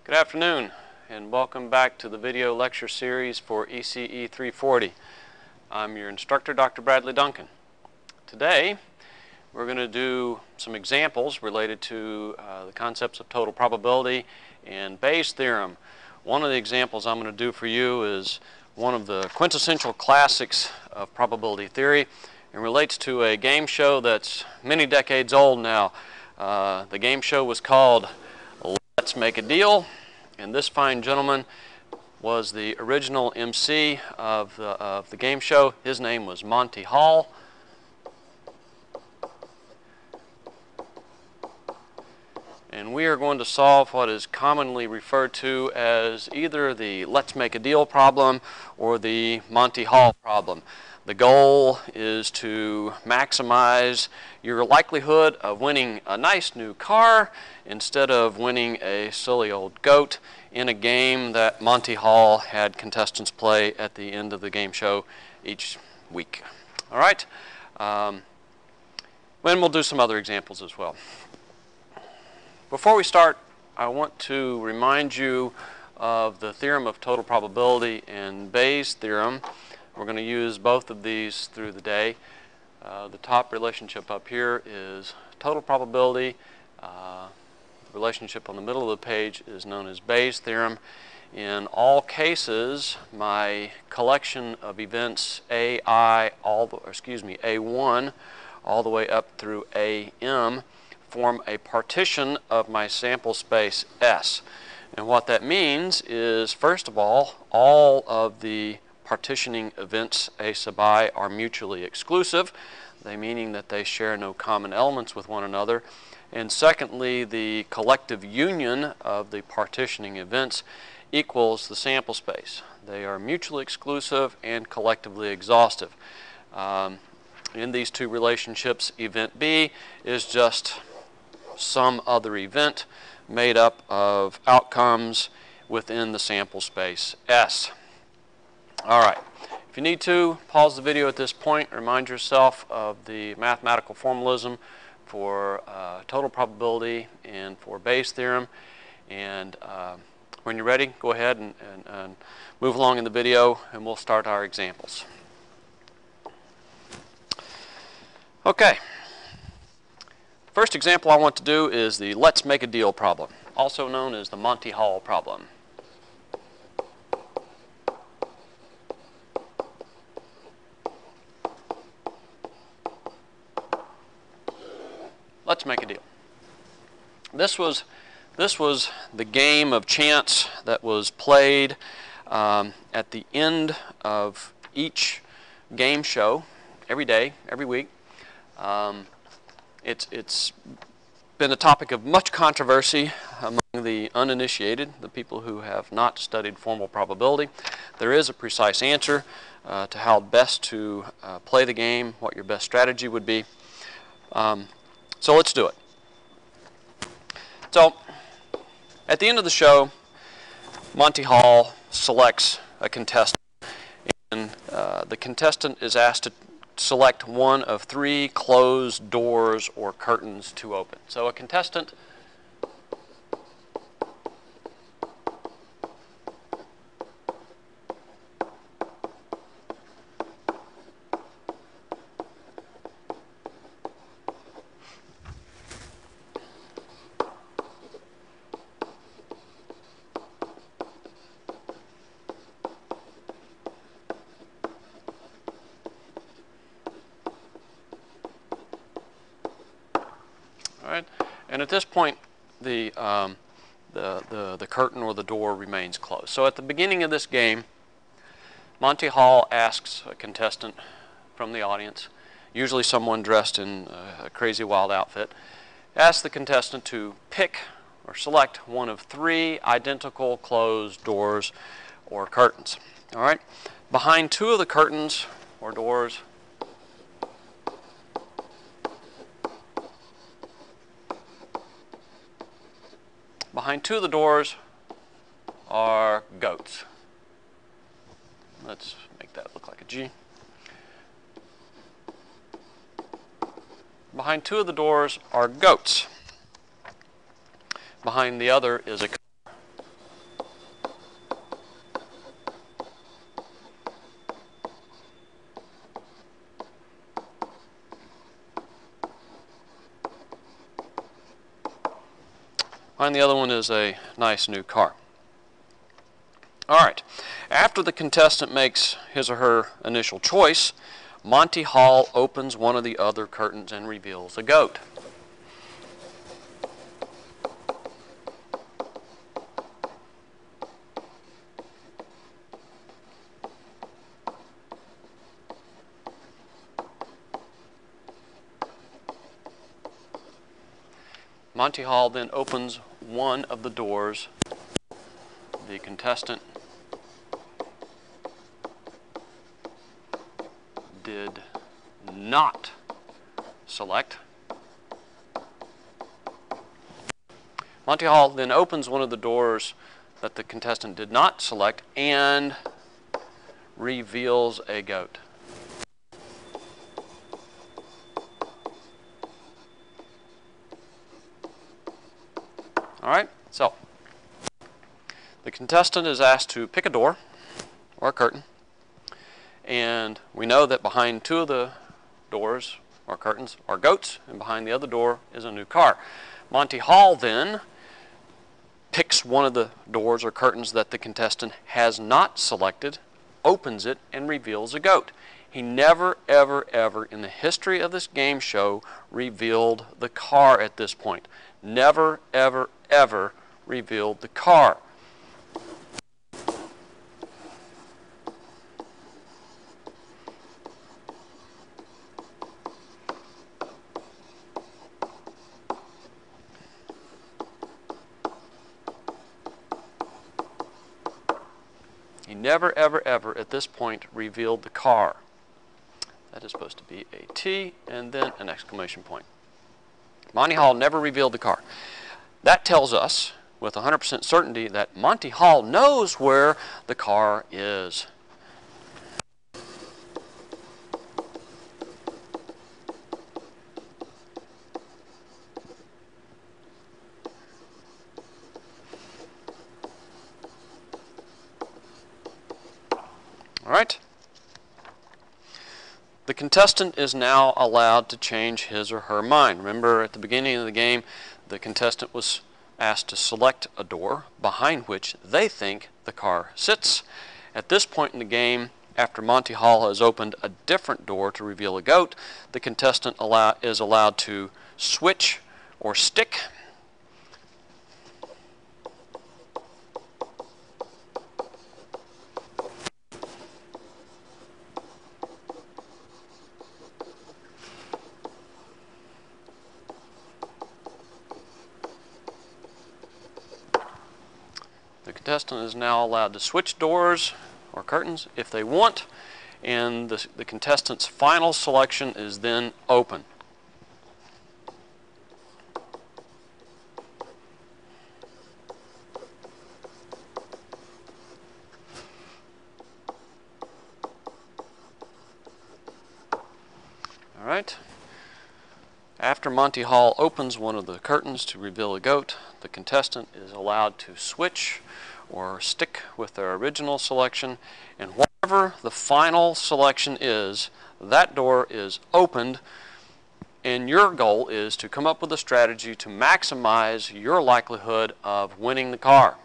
Good afternoon and welcome back to the video lecture series for ECE-340. I'm your instructor, Dr. Bradley Duncan. Today we're going to do some examples related to the concepts of total probability and Bayes' theorem. One of the examples I'm going to do for you is one of the quintessential classics of probability theory and relates to a game show that's many decades old now. The game show was called Let's Make a Deal, and this fine gentleman was the original MC of the game show. His name was Monte Hall. And we are going to solve what is commonly referred to as either the Let's Make a Deal problem or the Monte Hall problem. The goal is to maximize your likelihood of winning a nice new car instead of winning a silly old goat in a game that Monte Hall had contestants play at the end of the game show each week. All right? And we'll do some other examples as well. Before we start, I want to remind you of the theorem of total probability and Bayes' theorem. We're going to use both of these through the day. The top relationship up here is total probability. The relationship on the middle of the page is known as Bayes' theorem. In all cases, my collection of events A1 all the way up through AM form a partition of my sample space S. And what that means is, first of all of the partitioning events A sub I are mutually exclusive, they meaning that they share no common elements with one another. And secondly, the collective union of the partitioning events equals the sample space. They are mutually exclusive and collectively exhaustive. In these two relationships, event B is just some other event made up of outcomes within the sample space S. All right. If you need to, pause the video at this point. Remind yourself of the mathematical formalism for total probability and for Bayes' theorem. And when you're ready, go ahead and move along in the video, and we'll start our examples. Okay. First example I want to do is the Let's Make a Deal problem, also known as the Monte Hall problem. Let's make a deal. This was the game of chance that was played at the end of each game show, every day, every week. It's been a topic of much controversy among the uninitiated, the people who have not studied formal probability. There is a precise answer to how best to play the game, what your best strategy would be. So let's do it. So at the end of the show, Monte Hall selects a contestant, and the contestant is asked to select one of three closed doors or curtains to open. So a contestant and at this point, the curtain or the door remains closed. So at the beginning of this game, Monte Hall asks a contestant from the audience, usually someone dressed in a crazy wild outfit, asks the contestant to pick or select one of three identical closed doors or curtains. All right? Behind two of the curtains or doors are goats. Let's make that look like a G. Behind two of the doors are goats. Behind the other is a car. Behind the other one is a nice new car. All right, after the contestant makes his or her initial choice, Monte Hall opens one of the other curtains and reveals a goat. Monte Hall then opens one of the doors the contestant did not select. Monte Hall then opens one of the doors that the contestant did not select and reveals a goat. All right, so the contestant is asked to pick a door or a curtain, and we know that behind two of the doors or curtains are goats, and behind the other door is a new car. Monte Hall then picks one of the doors or curtains that the contestant has not selected, opens it, and reveals a goat. He never, ever, ever in the history of this game show revealed the car at this point. Never, ever, ever revealed the car. He never, ever, ever at this point revealed the car. That is supposed to be a T and then an exclamation point. Monte Hall never revealed the car. That tells us with 100% certainty that Monte Hall knows where the car is. All right. The contestant is now allowed to change his or her mind. Remember, at the beginning of the game, the contestant was asked to select a door behind which they think the car sits. At this point in the game, after Monte Hall has opened a different door to reveal a goat, the contestant is allowed to switch or stick. The contestant is now allowed to switch doors or curtains if they want, and the contestant's final selection is then open. All right. After Monte Hall opens one of the curtains to reveal a goat, the contestant is allowed to switch or stick with their original selection, and whatever the final selection is, that door is opened, and your goal is to come up with a strategy to maximize your likelihood of winning the car.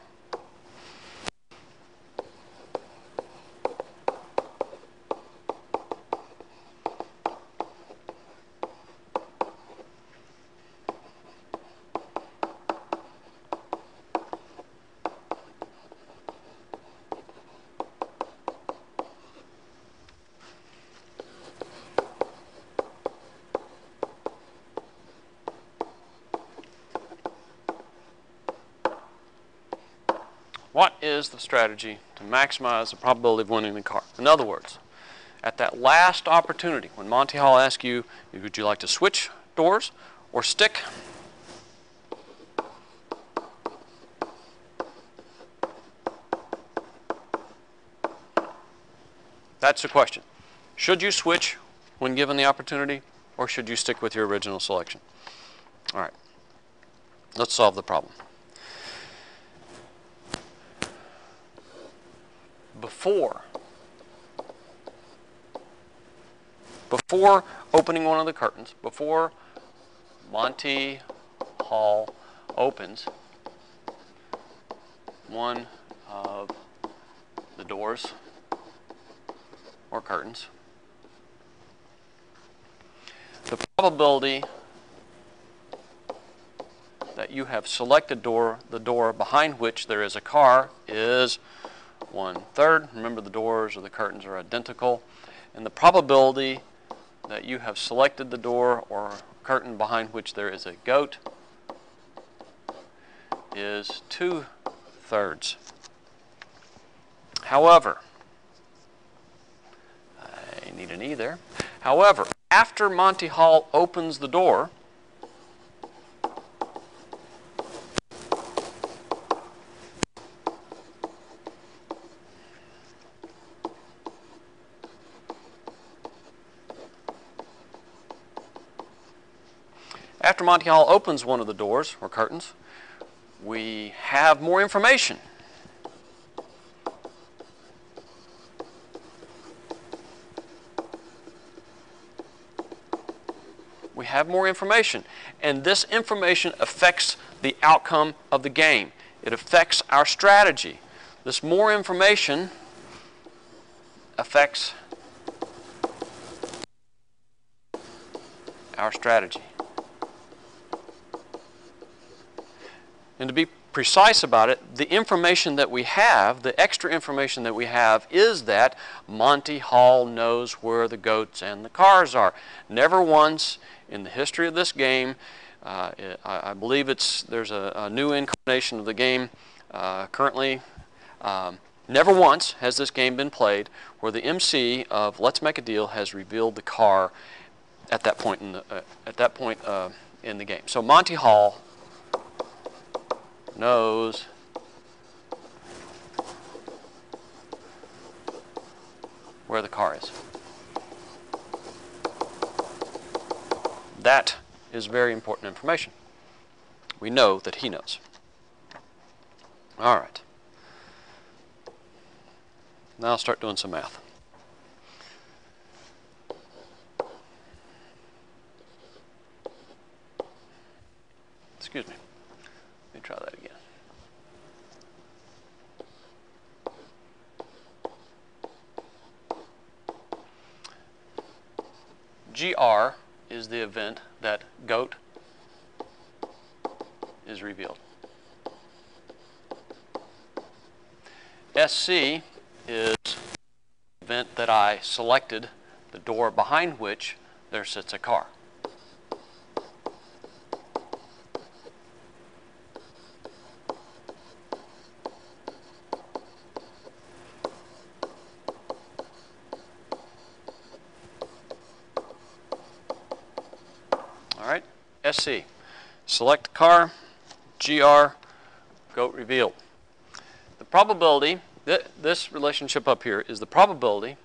What is the strategy to maximize the probability of winning the car? In other words, at that last opportunity, when Monte Hall asks you, would you like to switch doors or stick? That's the question. Should you switch when given the opportunity, or should you stick with your original selection? All right, let's solve the problem. Before opening one of the curtains, before Monte Hall opens, one of the doors or curtains, the probability that you have selected the door behind which there is a car is 1/3. Remember, the doors or the curtains are identical. And the probability that you have selected the door or curtain behind which there is a goat is 2/3. However, I need an E there. However, after Monte Hall opens the door, after Monte Hall opens one of the doors or curtains, we have more information. We have more information, and this information affects the outcome of the game. It affects our strategy. This more information affects our strategy. And to be precise about it, the information that we have, the extra information that we have, is that Monte Hall knows where the goats and the cars are. Never once in the history of this game, I believe there's a new incarnation of the game currently. Never once has this game been played where the MC of Let's Make a Deal has revealed the car at that point in the game. So Monte Hall knows where the car is. That is very important information. We know that he knows. All right. Now I'll start doing some math. Excuse me. Let me try that again. GR is the event that goat is revealed. SC is the event that I selected the door behind which there sits a car. Alright, SC, select car, GR, goat revealed. The probability, this relationship up here is the probability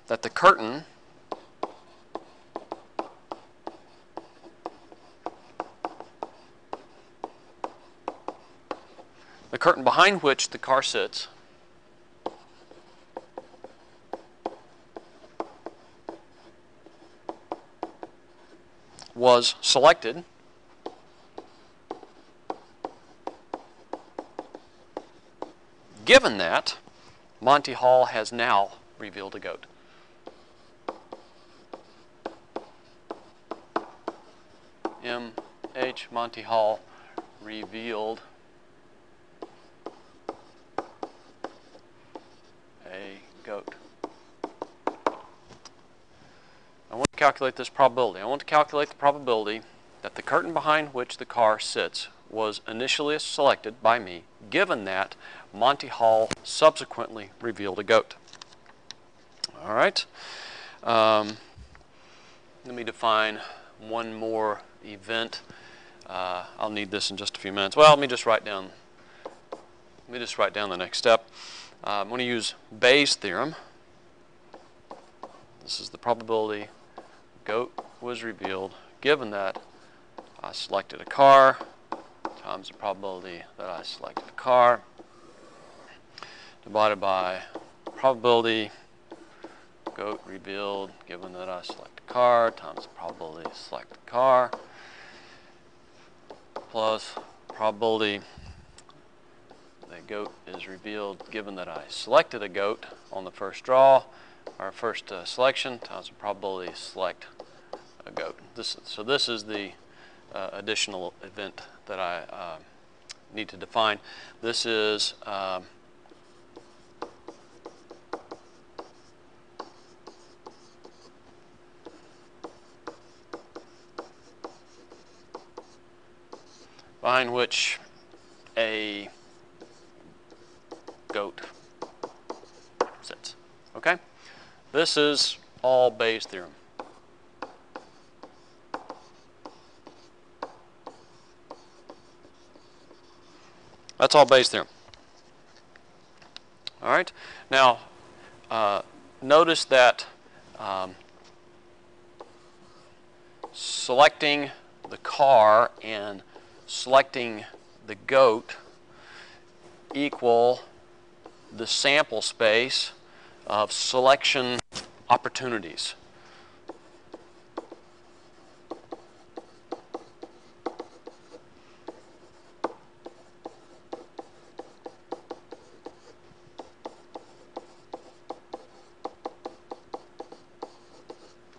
that the curtain behind which the car sits was selected given that Monte Hall has now revealed a goat. MH Monte Hall revealed a goat. I want to calculate this probability. I want to calculate the probability that the curtain behind which the car sits was initially selected by me, given that Monte Hall subsequently revealed a goat. All right. Let me define one more event. I'll need this in just a few minutes. Well, let me just write down the next step. I'm going to use Bayes' theorem. This is the probability goat was revealed given that I selected a car times the probability that I selected a car divided by probability goat revealed given that I select a car times the probability to select a car plus probability that goat is revealed given that I selected a goat on the first draw, or first selection, times the probability to select a goat. So this is the additional event that I need to define. This is behind which a goat sits. Okay? This is all Bayes' theorem. That's all Bayes' theorem. All right? Now, notice that selecting the car and selecting the goat equal the sample space of selection opportunities.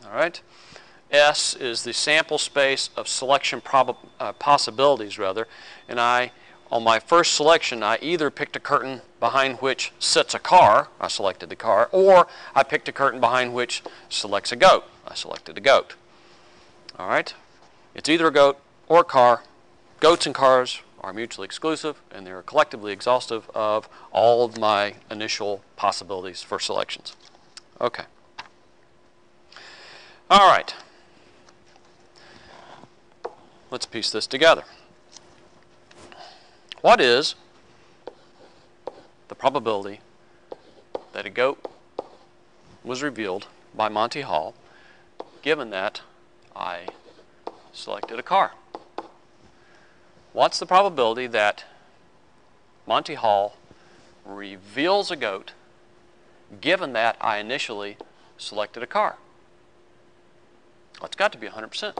All right? S is the sample space of selection possibilities, rather, and on my first selection, I either picked a curtain behind which sits a car, I selected the car, or I picked a curtain behind which selects a goat, I selected a goat. All right? It's either a goat or a car. Goats and cars are mutually exclusive, and they're collectively exhaustive of all of my initial possibilities for selections. Okay. All right. Let's piece this together. What is the probability that a goat was revealed by Monte Hall given that I selected a car? What's the probability that Monte Hall reveals a goat given that I initially selected a car? Well, it's got to be 100%.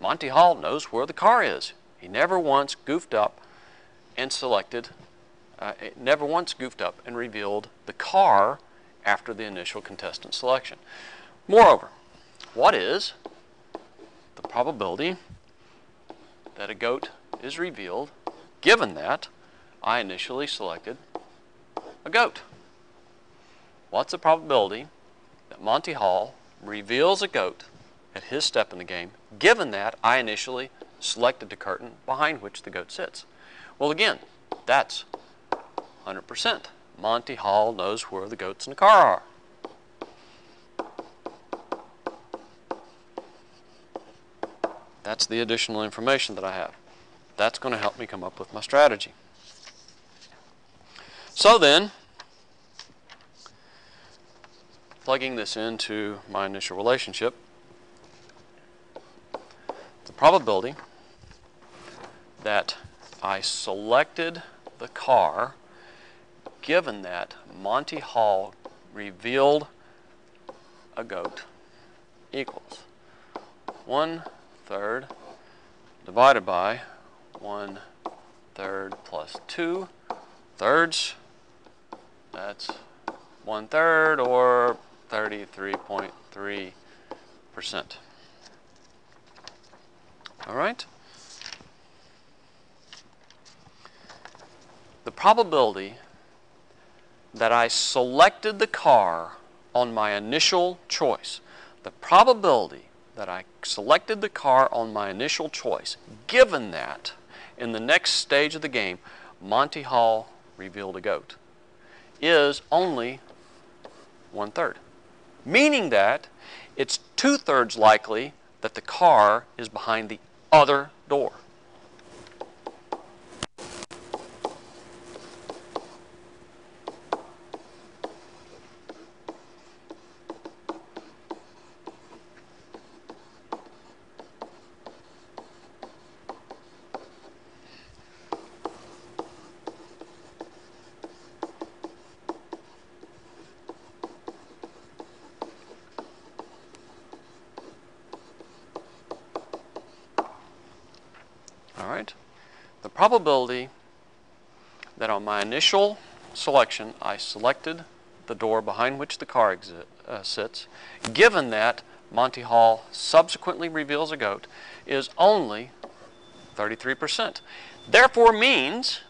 Monte Hall knows where the car is. He never once goofed up and revealed the car after the initial contestant selection. Moreover, what is the probability that a goat is revealed given that I initially selected a goat? What's the probability that Monte Hall reveals a goat at his step in the game given that I initially selected the curtain behind which the goat sits? Well, again, that's 100%. Monte Hall knows where the goats in the car are. That's the additional information that I have. That's going to help me come up with my strategy. So then, plugging this into my initial relationship, the probability that I selected the car given that Monte Hall revealed a goat equals 1/3 divided by 1/3 plus 2/3. That's 1/3 or 33.3%. All right? The probability that I selected the car on my initial choice, the probability that I selected the car on my initial choice, given that in the next stage of the game, Monte Hall revealed a goat, is only 1/3. Meaning that it's 2/3 likely that the car is behind the other door. All right? the probability that on my initial selection I selected the door behind which the car sits, given that Monte Hall subsequently reveals a goat, is only 33%. Therefore means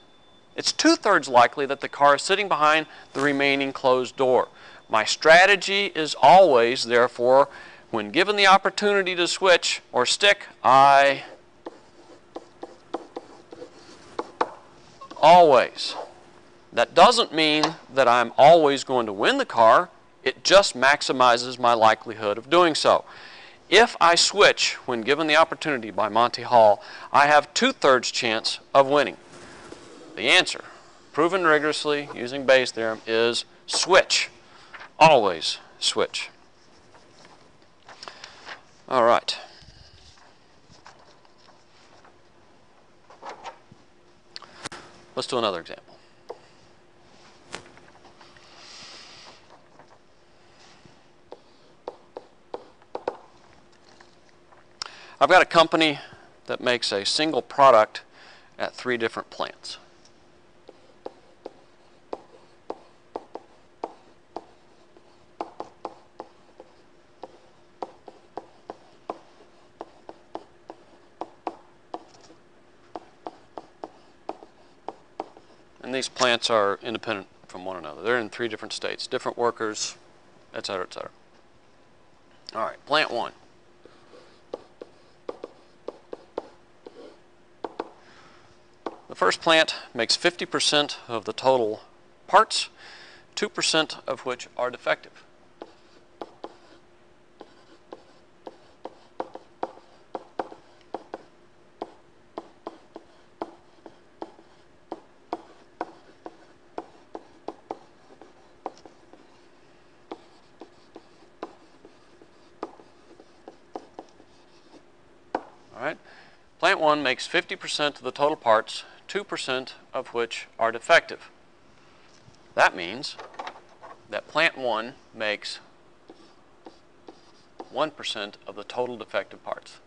it's 2/3 likely that the car is sitting behind the remaining closed door. My strategy is always, therefore, when given the opportunity to switch or stick, I always. That doesn't mean that I'm always going to win the car. It just maximizes my likelihood of doing so. If I switch when given the opportunity by Monte Hall, I have 2/3 chance of winning. The answer, proven rigorously using Bayes' theorem, is switch. Always switch. All right. Let's do another example. I've got a company that makes a single product at 3 different plants. And these plants are independent from one another. They're in 3 different states, different workers, etc., etc. All right, plant 1. The first plant makes 50% of the total parts, 2% of which are defective. All right. Plant 1 makes 50% of the total parts, 2% of which are defective. That means that plant 1 makes 1% of the total defective parts.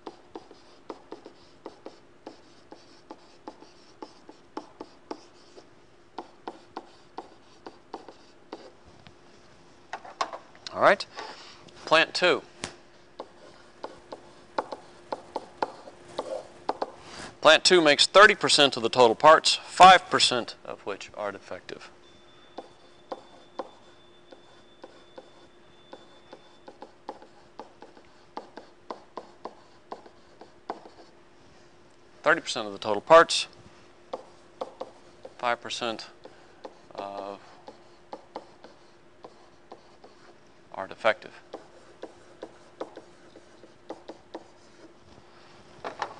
All right. Plant 2. Plant 2 makes 30% of the total parts, 5% of which are defective. %30 of the total parts, 5% are defective.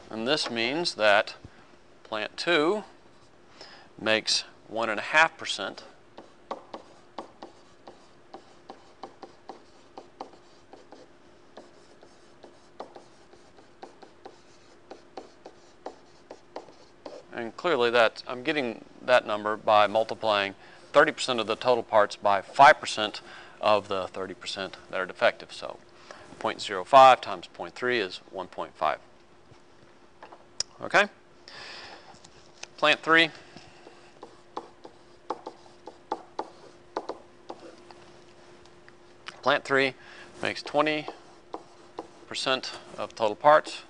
And this means that plant 2 makes 1.5%. And clearly that I'm getting that number by multiplying 30% of the total parts by 5% of the 30% that are defective. So 0.05 times 0.3 is 1.5. Okay? Plant 3. Plant 3 makes 20% of total parts.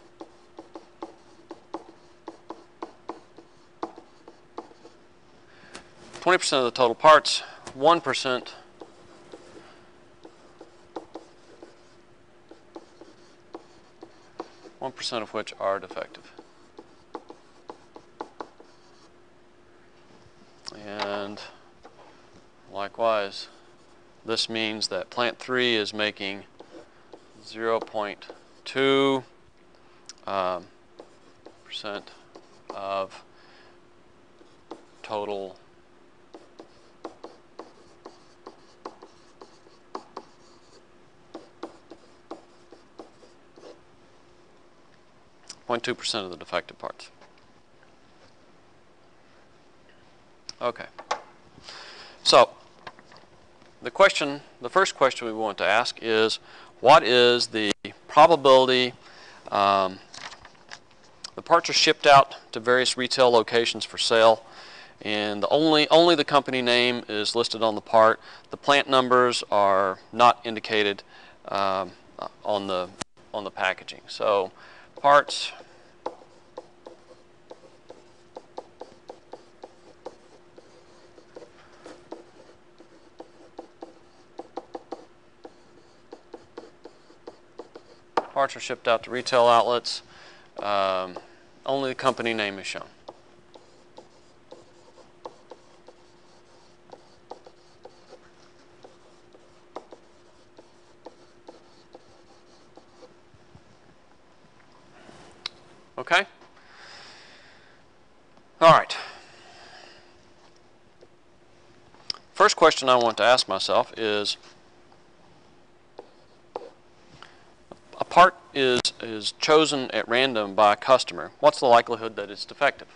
%20 of the total parts, 1%. 1% of which are defective. And likewise, this means that plant 3 is making 0.2% of total .2% of the defective parts. Okay. So the first question we want to ask is, what is the probability The parts are shipped out to various retail locations for sale, and only the company name is listed on the part. The plant numbers are not indicated on the packaging. So parts are shipped out to retail outlets. Only the company name is shown. Okay? All right. First question I want to ask myself is, a part is chosen at random by a customer. What's the likelihood that it's defective?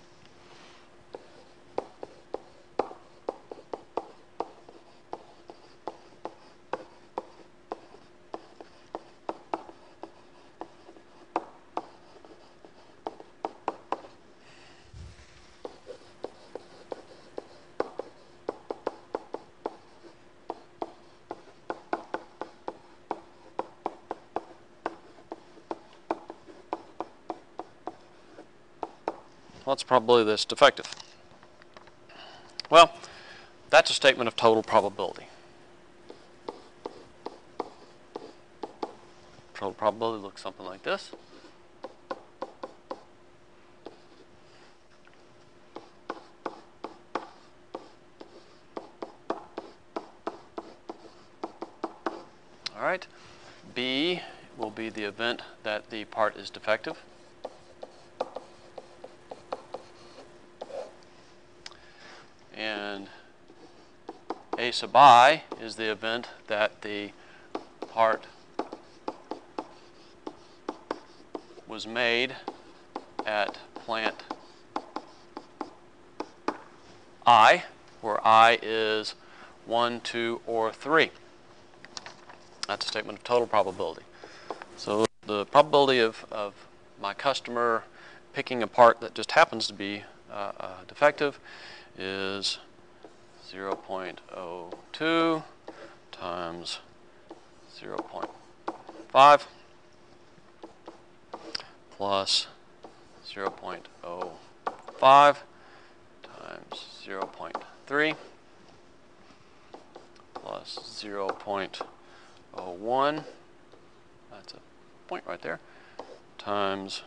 What's the probability that it's defective? Well, that's a statement of total probability. Total probability looks something like this. All right. B will be the event that the part is defective. And A sub I is the event that the part was made at plant I, where I is 1, 2, or 3. That's a statement of total probability. So the probability of my customer picking a part that just happens to be defective is 0.02 times 0.5 plus 0.05 times 0.3 plus 0.01, that's a point right there, times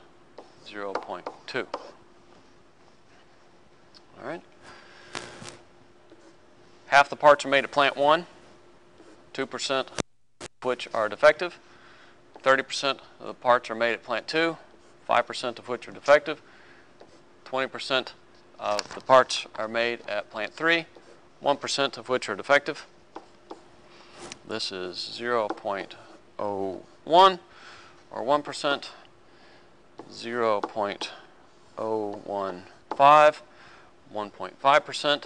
0.2. All right. Half the parts are made at plant 1, 2% of which are defective. 30% of the parts are made at plant 2, 5% of which are defective. 20% of the parts are made at plant 3, 1% of which are defective. This is 0.01 or 1%, 0.015, 1.5%,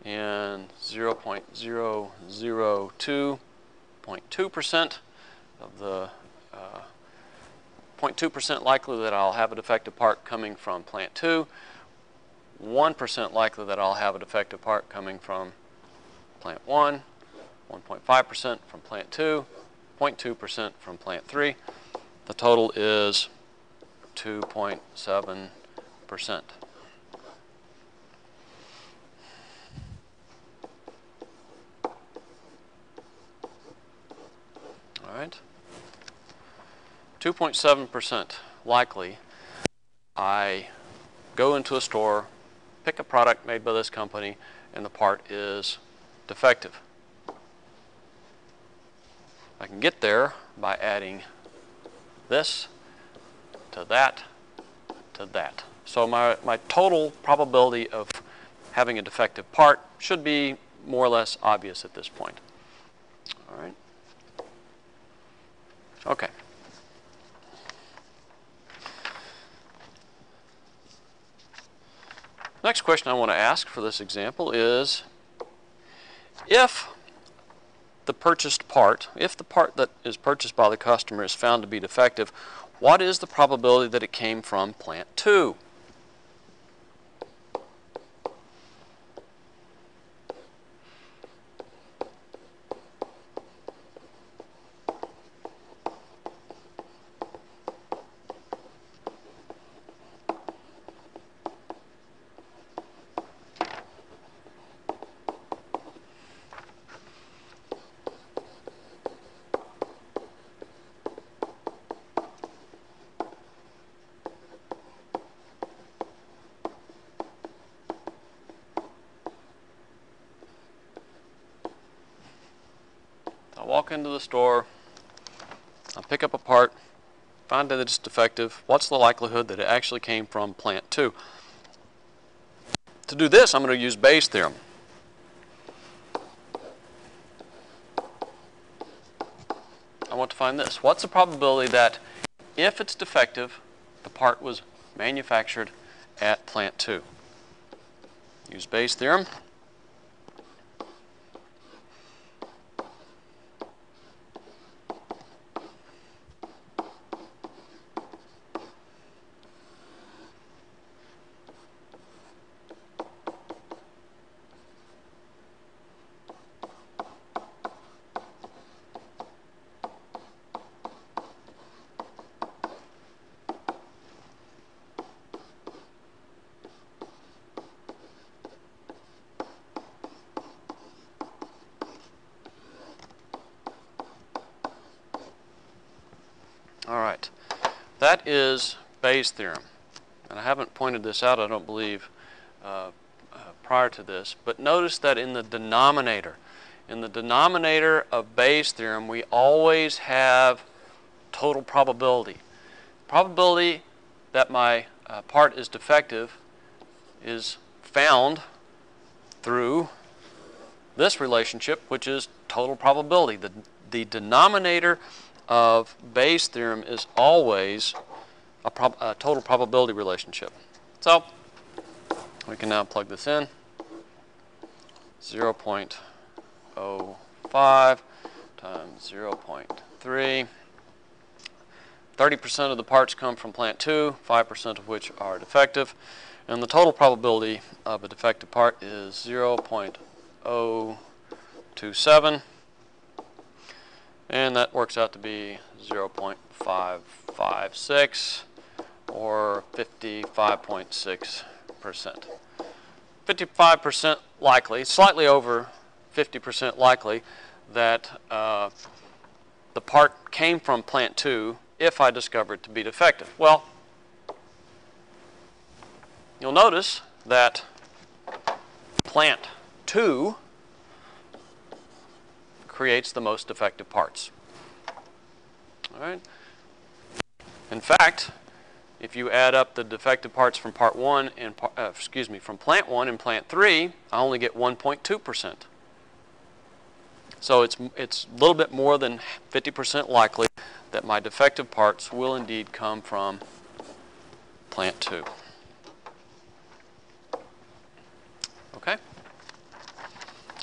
and 0.002.2% of the 0.2% likely that I'll have a defective part coming from plant 2, 1% likely that I'll have a defective part coming from plant 1, 1.5% from plant 2, 0.2% from plant 3. The total is 2.7%. All right. 2.7% likely I go into a store, pick a product made by this company, and the part is defective. I can get there by adding this to that to that. So my total probability of having a defective part should be more or less obvious at this point. All right. Okay. Next question I want to ask for this example is, if the purchased part, if the part that is purchased by the customer is found to be defective, what is the probability that it came from plant 2? I walk into the store, I pick up a part, find that it's defective. What's the likelihood that it actually came from plant 2? To do this, I'm going to use Bayes' theorem. I want to find this. What's the probability that if it's defective, the part was manufactured at plant 2? Use Bayes' theorem. All right, that is Bayes' theorem. And I haven't pointed this out, I don't believe, prior to this. But notice that in the denominator of Bayes' theorem, we always have total probability. Probability that my part is defective is found through this relationship, which is total probability. The denominator of Bayes' theorem is always a total probability relationship. So we can now plug this in. 0.05 times 0.3. 30% of the parts come from plant 2, 5% of which are defective. And the total probability of a defective part is 0.027. And that works out to be 0.556 or 55.6%. 55% likely, slightly over 50% likely that the part came from plant 2 if I discover it to be defective. Well, you'll notice that plant 2 creates the most defective parts. All right. In fact, if you add up the defective parts from part 1 and from plant 1 and plant 3, I only get 1.2%. So it's a little bit more than 50% likely that my defective parts will indeed come from plant 2. Okay?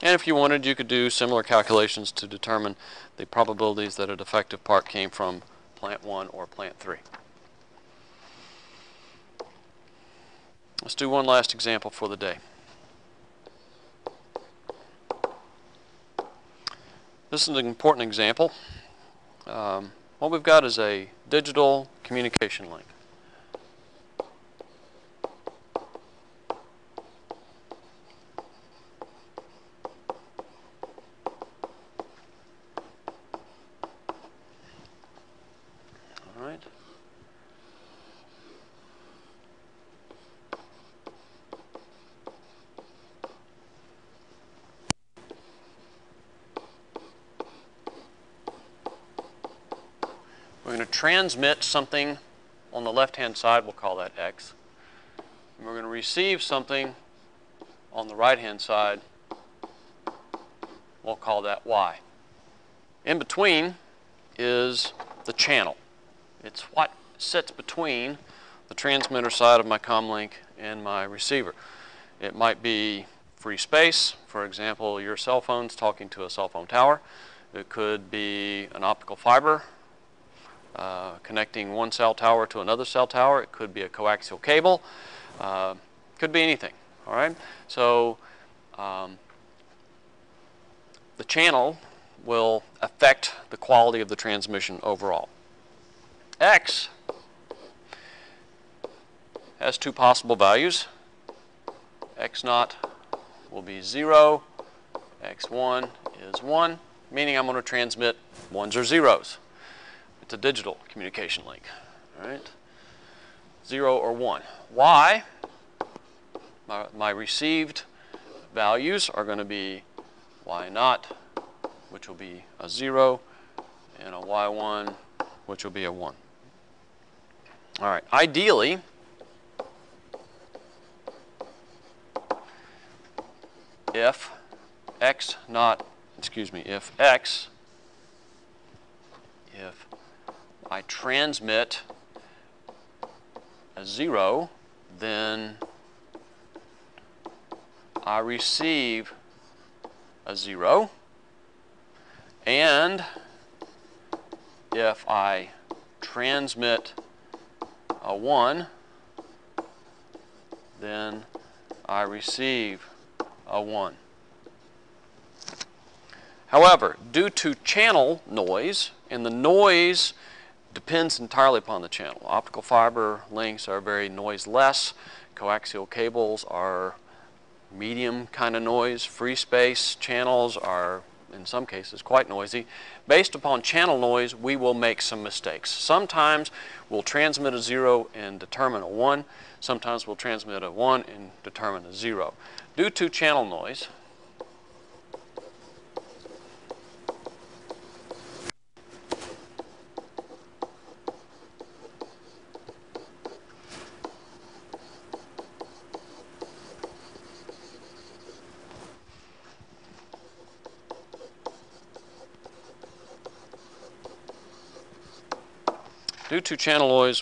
And if you wanted, you could do similar calculations to determine the probabilities that a defective part came from plant 1 or plant 3. Let's do one last example for the day. This is an important example. What we've got is a digital communication link. We're going to transmit something on the left-hand side, we'll call that X. And we're going to receive something on the right-hand side, we'll call that Y. In between is the channel. It's what sits between the transmitter side of my comlink and my receiver. It might be free space, for example, your cell phone's talking to a cell phone tower. It could be an optical fiber connecting one cell tower to another cell tower. It could be a coaxial cable. Could be anything. All right. So the channel will affect the quality of the transmission overall. X has two possible values. X naught will be 0. X1 is 1, meaning I'm going to transmit ones or zeros. It's a digital communication link. All right? 0 or 1. Y, my received values are going to be Y naught, which will be a 0, and a Y1, which will be a 1. All right. Ideally, if I transmit a 0, then I receive a 0. And if I transmit a 1, then I receive a 1. However, due to channel noise, and the noise depends entirely upon the channel. Optical fiber links are very noiseless. Coaxial cables are medium kind of noise. Free space channels are, in some cases, quite noisy. Based upon channel noise, we will make some mistakes. Sometimes we'll transmit a 0 and determine a 1. Sometimes we'll transmit a 1 and determine a 0. Due to channel noise,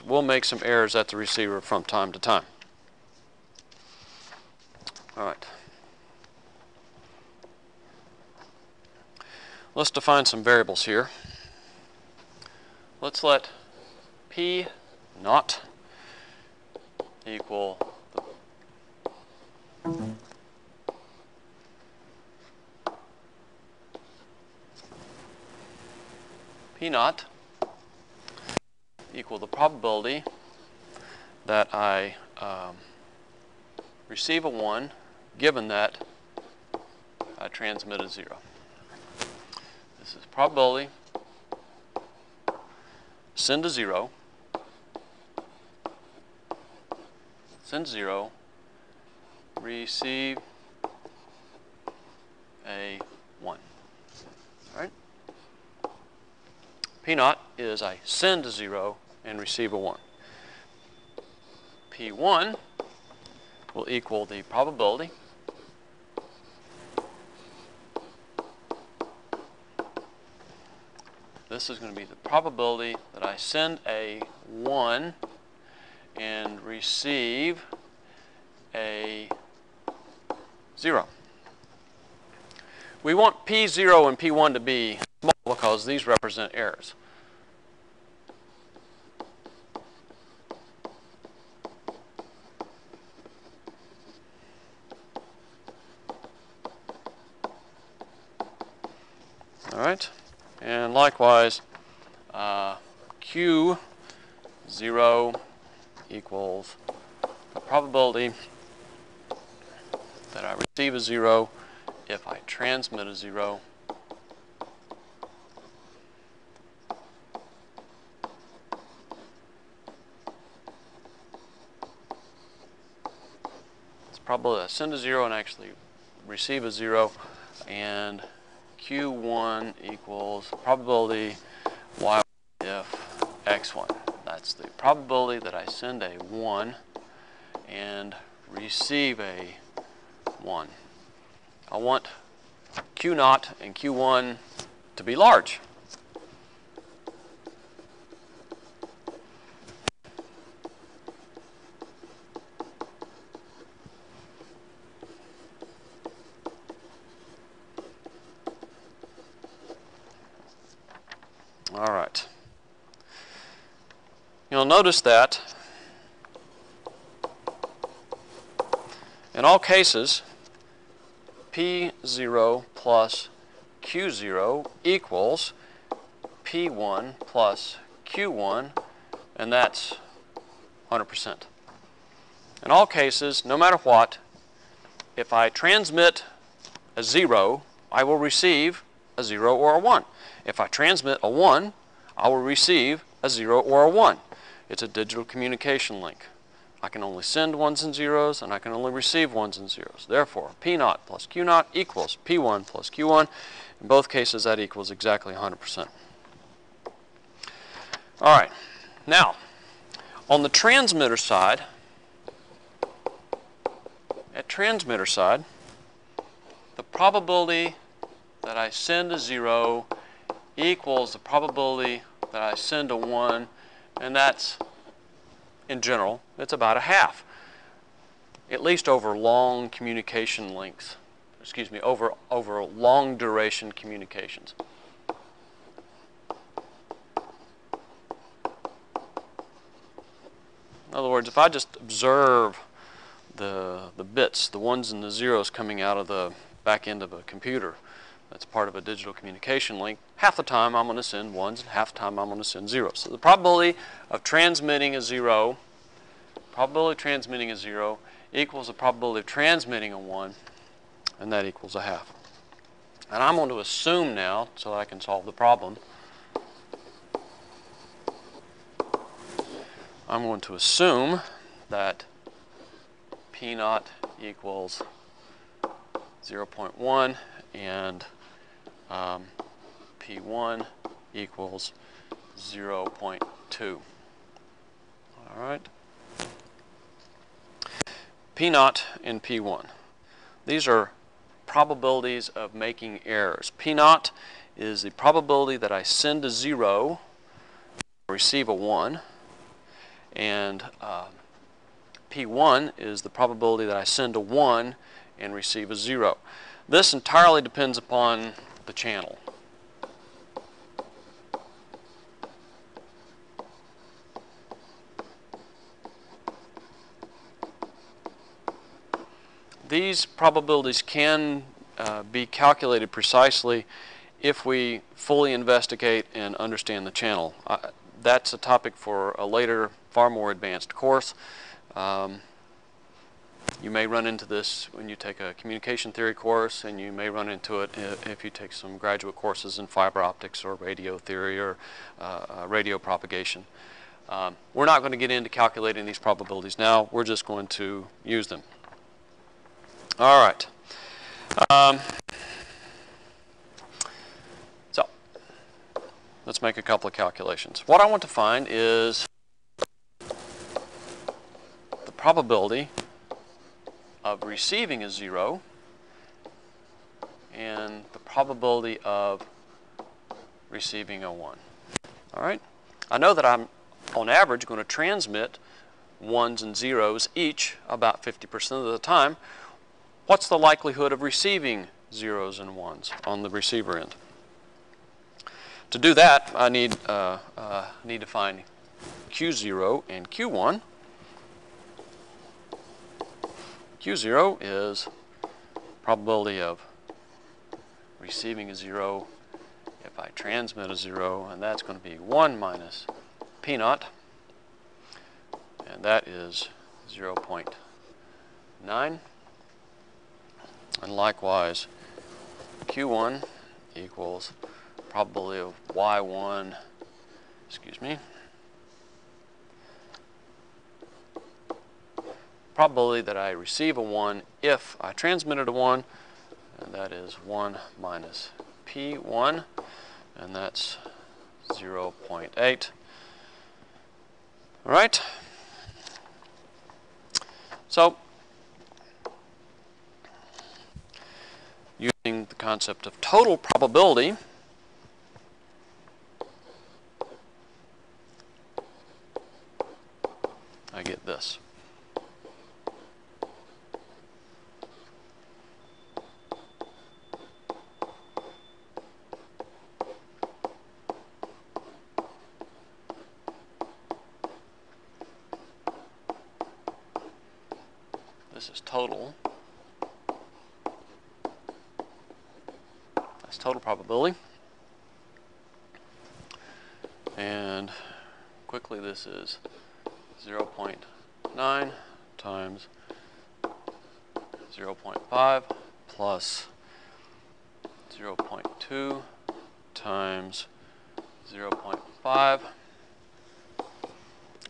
we'll make some errors at the receiver from time to time. All right. Let's define some variables here. Let's let P naught equal P naught equal the probability that I receive a 1 given that I transmit a 0. This is probability, send a 0, send 0, receive a 1. All right? P naught is I send a 0 and receive a 1. P1 will equal the probability this is going to be the probability that I send a 1 and receive a 0. We want P0 and P1 to be small because these represent errors. All right, and likewise, Q0 equals the probability that I receive a 0 if I transmit a 0. It's probability that I send a 0 and actually receive a 0, and Q1 equals probability Y if X1. That's the probability that I send a 1 and receive a 1. I want Q0 and Q1 to be large. All right. you'll notice that in all cases, P0 plus Q0 equals P1 plus Q1, and that's 100%. In all cases, no matter what, if I transmit a 0, I will receive a 0 or a 1. If I transmit a 1, I will receive a 0 or a 1. It's a digital communication link. I can only send 1s and 0s, and I can only receive 1s and 0s. Therefore, P0 plus Q0 equals P1 plus Q1. In both cases, that equals exactly 100%. All right. Now, on the transmitter side, the probability that I send a 0 equals the probability that I send a 1, and that's, in general, it's about a half, at least over long communication lengths. Excuse me, over long duration communications. In other words, if I just observe the bits, the 1s and the 0s coming out of the back end of a computer that's part of a digital communication link, half the time I'm going to send 1s and half the time I'm going to send 0s. So the probability of transmitting a 0, equals the probability of transmitting a 1, and that equals a half. And I'm going to assume now, so that I can solve the problem, I'm going to assume that P0 equals 0.1 and P1 equals 0.2. All right. P0 and P1. These are probabilities of making errors. P0 is the probability that I send a 0, receive a 1, and P1 is the probability that I send a 1 and receive a 0. This entirely depends upon the channel. These probabilities can be calculated precisely if we fully investigate and understand the channel. That's a topic for a later, far more advanced course. You may run into this when you take a communication theory course, and you may run into it if you take some graduate courses in fiber optics or radio theory or radio propagation. We're not going to get into calculating these probabilities now. We're just going to use them. All right. So let's make a couple of calculations. What I want to find is the probability of receiving a 0 and the probability of receiving a 1. All right? I know that I'm, on average, going to transmit 1s and 0s each about 50% of the time. What's the likelihood of receiving 0s and 1s on the receiver end? To do that, I need to find Q0 and Q1. Q0 is probability of receiving a 0 if I transmit a 0, and that's going to be 1 minus P0, and that is 0.9. And likewise, Q1 equals probability of Y1, probability that I receive a 1 if I transmitted a 1, and that is 1 minus P1, and that's 0.8. All right? So, using the concept of total probability, I get this. this is total. That's total probability. And quickly, this is 0.9 times 0.5 plus 0.2 times 0.5,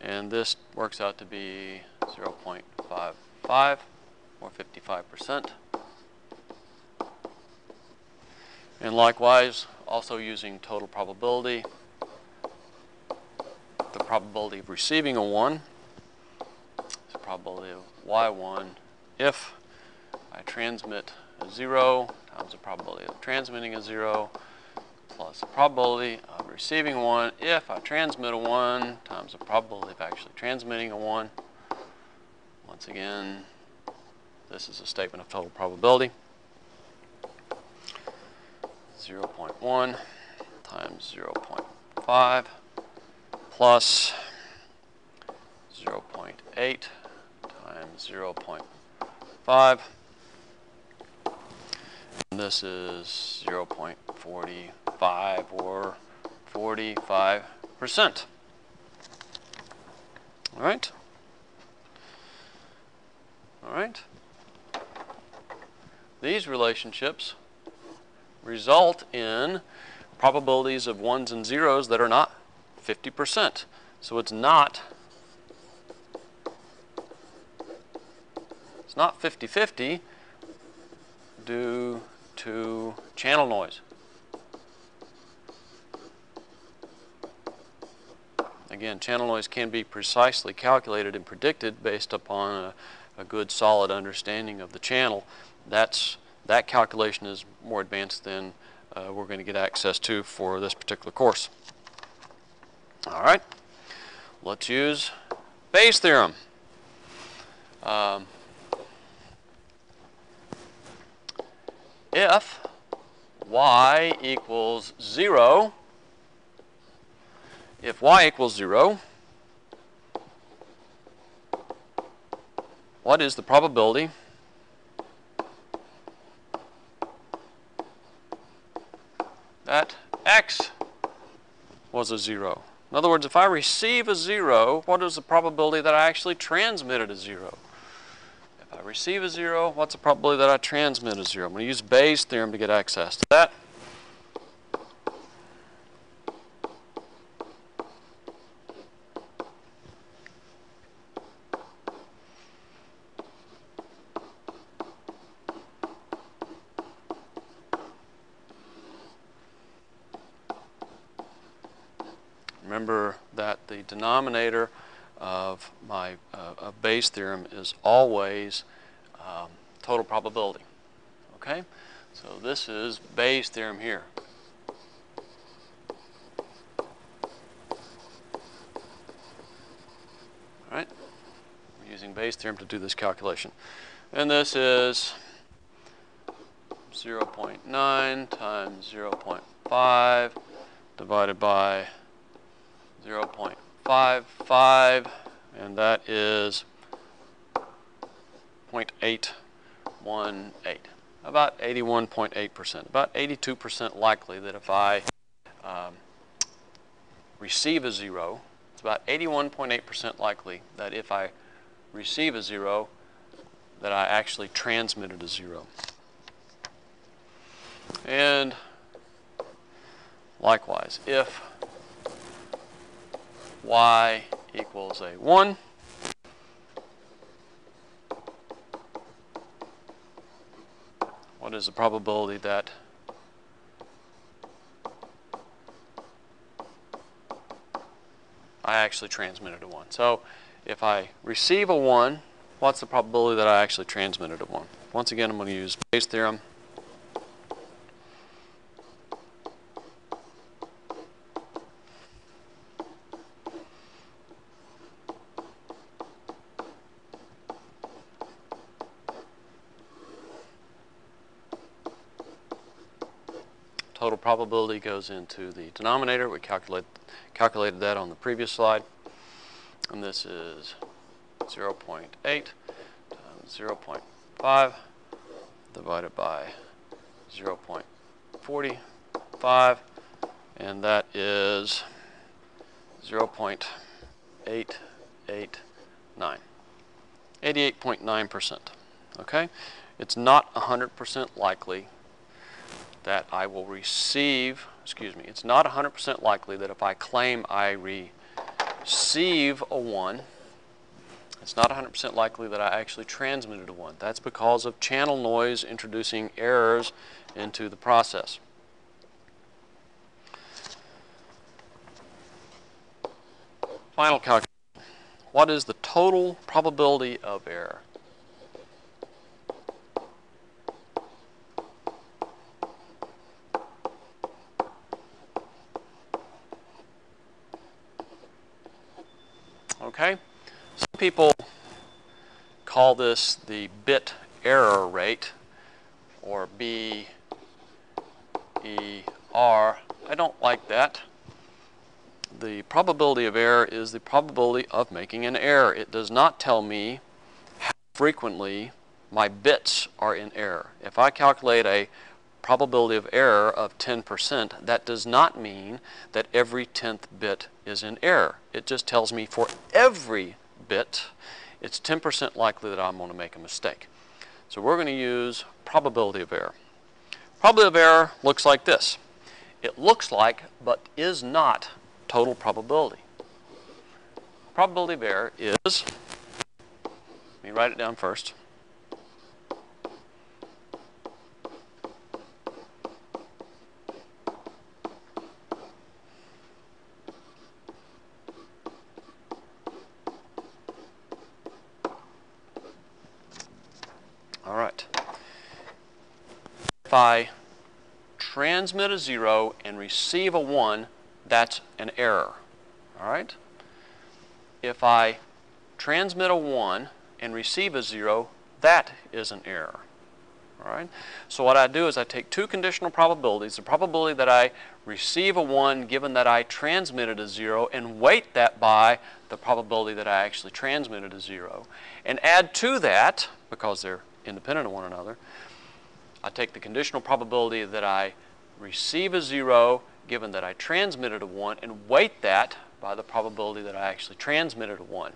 and this works out to be 0.55 or 55%. And likewise, also using total probability, the probability of receiving a 1 is the probability of y1 if I transmit a 0 times the probability of transmitting a 0 plus the probability of receiving 1 if I transmit a 1 times the probability of actually transmitting a 1. Once again, this is a statement of total probability. 0.1 times 0.5 plus 0.8 times 0.5. And this is 0.45 or 45%. All right? All right? These relationships result in probabilities of 1s and 0s that are not 50%. So it's not 50-50 due to channel noise. Again, channel noise can be precisely calculated and predicted based upon a good solid understanding of the channel. That calculation is more advanced than we're going to get access to for this particular course. All right, let's use Bayes' theorem. If y equals 0, what is the probability that x was a 0? In other words, if I receive a 0, what is the probability that I actually transmitted a 0? If I receive a 0, what's the probability that I transmit a 0? I'm going to use Bayes' theorem to get access to that. Remember that the denominator of my Bayes' theorem is always total probability. Okay, so this is Bayes' theorem here. All right, we're using Bayes' theorem to do this calculation, and this is 0.9 times 0.5 divided by 0.55, and that is 0.818, about 81.8%, about 82% likely that if I receive a 0, it's about 81.8% likely that if I receive a 0, that I actually transmitted a 0. And likewise, if y equals a 1, what is the probability that I actually transmitted a 1? So if I receive a 1, what's the probability that I actually transmitted a 1? Once again, I'm going to use Bayes' theorem. Total probability goes into the denominator. We calculated that on the previous slide. And this is 0.8 times 0.5 divided by 0.45, and that is 0.889. 88.9%. Okay? It's not 100% likely that I will receive, it's not 100% likely that if I claim I receive a 1, it's not 100% likely that I actually transmitted a 1. That's because of channel noise introducing errors into the process. Final calculation. What is the total probability of error? Okay? Some people call this the bit error rate, or BER. I don't like that. The probability of error is the probability of making an error. It does not tell me how frequently my bits are in error. If I calculate a probability of error of 10%, that does not mean that every 10th bit is in error. It just tells me for every bit, it's 10% likely that I'm going to make a mistake. So we're going to use probability of error. Probability of error looks like this. It looks like, but is not, total probability. Probability of error is, let me write it down first. All right. If I transmit a 0 and receive a 1, that's an error. All right? If I transmit a 1 and receive a 0, that is an error. All right? So what I do is I take two conditional probabilities, the probability that I receive a 1 given that I transmitted a 0, and weight that by the probability that I actually transmitted a 0. And add to that, because they're independent of one another, I take the conditional probability that I receive a 0 given that I transmitted a 1 and weight that by the probability that I actually transmitted a 1.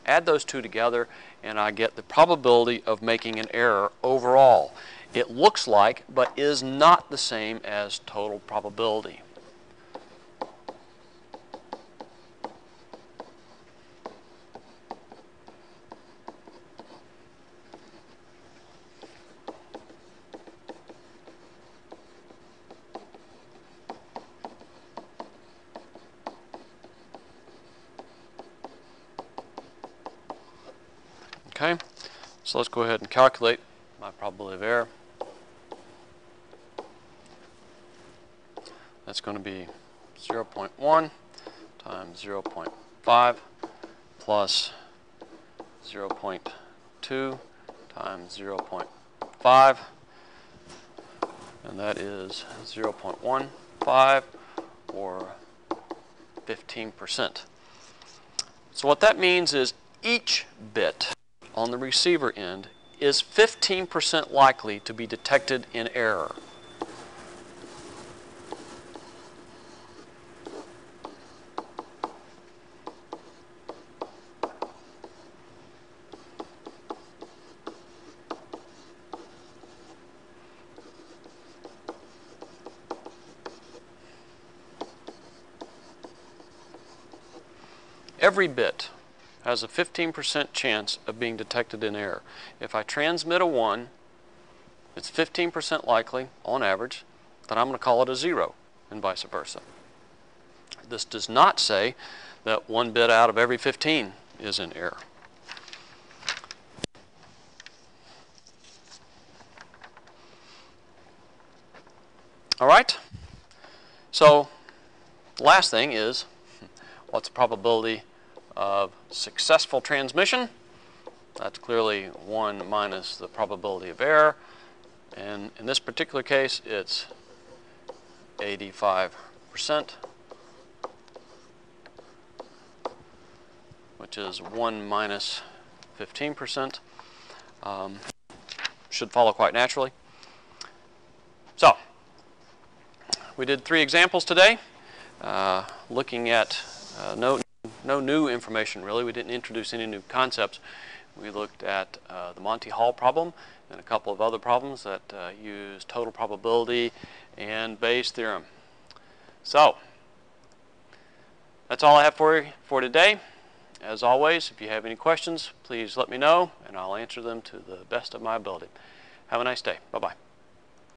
Add those two together and I get the probability of making an error overall. It looks like, but is not the same as total probability. Okay, so let's go ahead and calculate my probability of error. That's going to be 0.1 times 0.5 plus 0.2 times 0.5, and that is 0.15 or 15%. So what that means is each bit on the receiver end is 15% likely to be detected in error. Every bit has a 15% chance of being detected in error. If I transmit a 1, it's 15% likely, on average, that I'm going to call it a 0, and vice versa. This does not say that 1 bit out of every 15 is in error. All right? So, the last thing is, what's the probability of successful transmission? That's clearly 1 minus the probability of error. And in this particular case, it's 85%, which is 1 minus 15%. should follow quite naturally. So, we did 3 examples today, looking at no new information really. We didn't introduce any new concepts. We looked at the Monte Hall problem and a couple of other problems that use total probability and Bayes' theorem. So, that's all I have for today. As always, if you have any questions, please let me know and I'll answer them to the best of my ability. Have a nice day. Bye-bye.